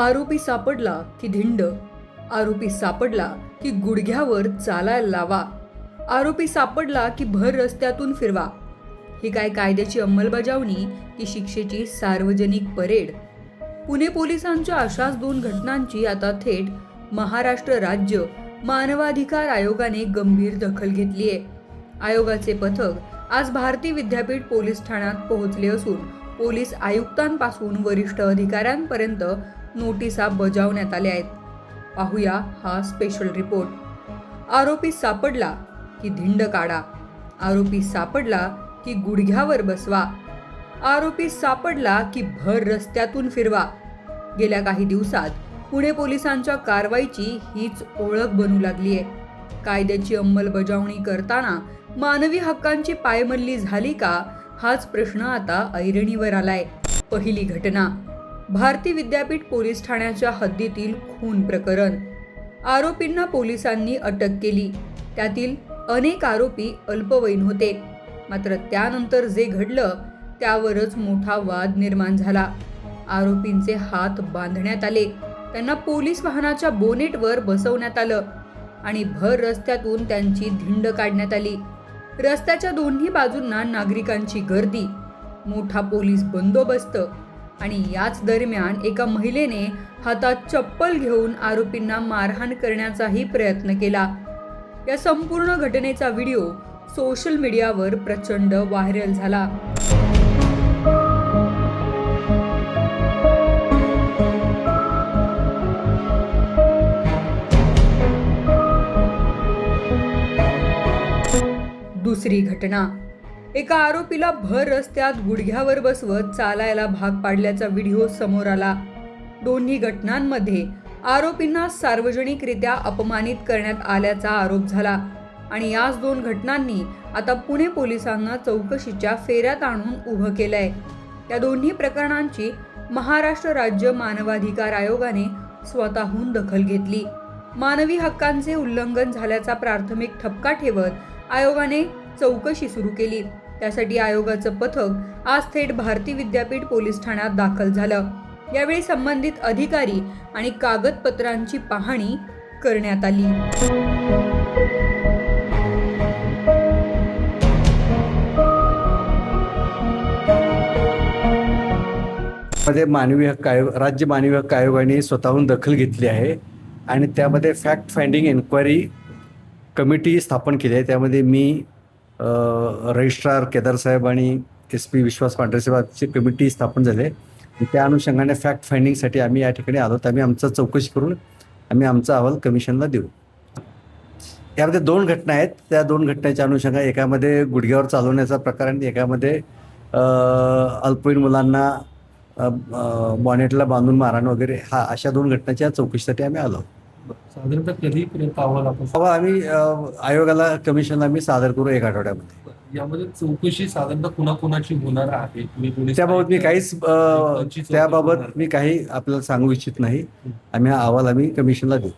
आरोपी सापडला की धिंड, आरोपी सापडला की गुडघ्यावर चालायला लावा, आरोपी सापडला की भर रस्त्यातून फिरवा. ही काय कायद्याची अंमलबजावणी की शिक्षेची सार्वजनिक परेड? पुणे पोलिसांच्या अशाच दोन घटनांची आता थेट महाराष्ट्र राज्य मानवाधिकार आयोगाने गंभीर दखल घेतली आहे. आयोगाचे पथक आज भारती विद्यापीठ पोलीस ठाण्यात पोहोचले असून पोलीस आयुक्तांपासून वरिष्ठ अधिकाऱ्यांपर्यंत नोटिसा बजावण्यात आल्या आहेत. पाहूया हा स्पेशल रिपोर्ट. आरोपी सापडला की धिंड काढा, आरोपी सापडला की गुडघ्यावर बसवा, आरोपी सापडला की भर रस्त्यातून फिरवा. गेल्या काही दिवसात पुणे पोलिसांच्या कारवाईची हीच ओळख बनू लागली आहे. कायद्याची अंमलबजावणी करताना मानवी हक्कांची पायमल्ली झाली का, हाच प्रश्न आता ऐरणीवर आलाय. पहिली घटना, भारती विद्यापीठ पोलीस ठाण्याच्या हद्दीतील खून प्रकरण. आरोपींना पोलिसांनी अटक केली. त्यातील अनेक आरोपी अल्पवयीन होते. मात्र त्यानंतर जे घडलं त्यावरच मोठा वाद निर्माण झाला. आरोपींचे हात बांधण्यात आले, त्यांना पोलीस वाहनाच्या बोनेटवर बसवण्यात आलं आणि भर रस्त्यातून त्यांची धिंड काढण्यात आली. रस्त्याच्या दोन्ही बाजूंना नागरिकांची गर्दी, मोठा पोलीस बंदोबस्त आणि याच दरम्यान एका महिलेने हातात चप्पल घेऊन आरोपींना मारहाण करण्याचाही प्रयत्न केला. या संपूर्ण घटनेचा व्हिडिओ सोशल मीडियावर प्रचंड व्हायरल झाला. दुसरी घटना, एका आरोपीला भर रस्त्यात गुडघ्यावर बसवत चालायला भाग पाडल्याचा व्हिडिओ समोर आला. दोन्ही घटनांमध्ये आरोपींना सार्वजनिकरित्या अपमानित करण्यात आल्याचा आरोप झाला आणि याच दोन घटनांनी आता पुणे पोलिसांना चौकशीच्या फेऱ्यात आणून उभं केलंय. या दोन्ही प्रकरणांची महाराष्ट्र राज्य मानवाधिकार आयोगाने स्वतःहून दखल घेतली. मानवी हक्कांचे उल्लंघन झाल्याचा प्राथमिक ठपका ठेवत आयोगाने चौकशी सुरू केली. त्यासाठी आयोगाचं पथक आज थेट भारती विद्यापीठ पोलीस ठाण्यात दाखल झालं. यावेळी संबंधित अधिकारी आणि कागदपत्रांची पाहणी करण्यात आली. मध्ये मानवी हक्क आयोग, राज्य मानवी हक्क आयोगाने स्वतःहून दखल घेतली आहे आणि त्यामध्ये फॅक्ट फाइंडिंग एन्क्वायरी कमिटी स्थापन केली आहे. त्यामध्ये मी रजिस्ट्रार केदार साहेब आणि SP विश्वास पांढरे साहेबांची कमिटी स्थापन झाली आहे. त्या अनुषंगाने फॅक्ट फाइंडिंगसाठी आम्ही या ठिकाणी आलो. आम्ही आमचा चौकशी करून आम्ही आमचा अहवाल कमिशनला देऊ. यामध्ये दोन घटना आहेत. त्या दोन घटनेच्या अनुषंगाने एकामध्ये गुडघ्यावर चालवण्याचा प्रकार आणि एकामध्ये अल्पवयीन मुलांना बॉनेटला बांधून मारहाण वगैरे, अशा दोन घटनांच्या चौकशीसाठी आम्ही आलो. साधारणतः कधीपर्यंत अहवाल आम्ही आयोगाला कमिशनला आम्ही सादर करू 1 आठवड्यामध्ये. यामध्ये चौकशी साधारणतः कुणाकुणाची होणार आहे? त्याबाबत मी काही आपल्याला सांगू इच्छित नाही. आम्ही हा अहवाल आम्ही कमिशनला देऊ.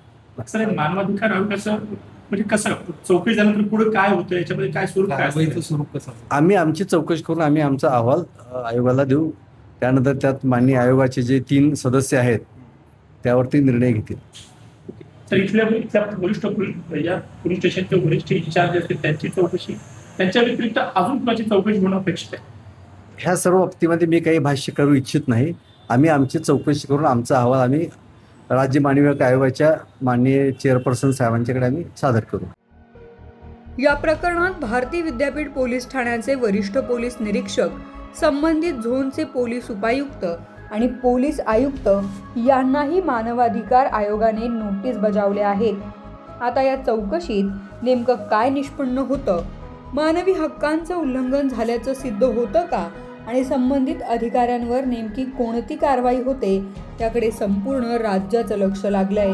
सर, मानवाधिकार आयोगाचं म्हणजे कसं चौकशी झाल्यानंतर पुढे काय होतं, याच्यामध्ये काय स्वरूप कसं? आम्ही आमची चौकशी करून आम्ही आमचा अहवाल आयोगाला देऊ. त्यानंतर त्यात माननीय आयोगाचे जे 3 सदस्य आहेत त्यावरती निर्णय घेतील. तर इथल्या वरिष्ठ पोलीस स्टेशनचे वरिष्ठ इन्चार्ज असतील त्यांची चौकशी, त्यांच्या व्यतिरिक्त अजून कुणाची चौकशी होणं अपेक्षित आहे? ह्या सर्व बाबतीमध्ये मी काही भाष्य करू इच्छित नाही. आम्ही आमची चौकशी करून आमचा अहवाल आम्ही राज्य मानवी हक्क आयोगाच्या माननीय चेअरपर्सन साहेबांच्याकडे आम्ही सादर करू. या प्रकरणात भारती विद्यापीठ पोलीस ठाण्याचे वरिष्ठ पोलीस निरीक्षक, संबंधित झोनचे पोलीस उपायुक्त आणि पोलीस आयुक्त यांनाही मानवाधिकार आयोगाने नोटीस बजावले आहेत. आता या चौकशीत नेमकं काय निष्पन्न होतं, मानवी हक्कांचं उल्लंघन झाल्याचं सिद्ध होतं का आणि संबंधित अधिकाऱ्यांवर नेमकी कोणती कारवाई होते, याकडे संपूर्ण राज्याचं लक्ष लागलंय.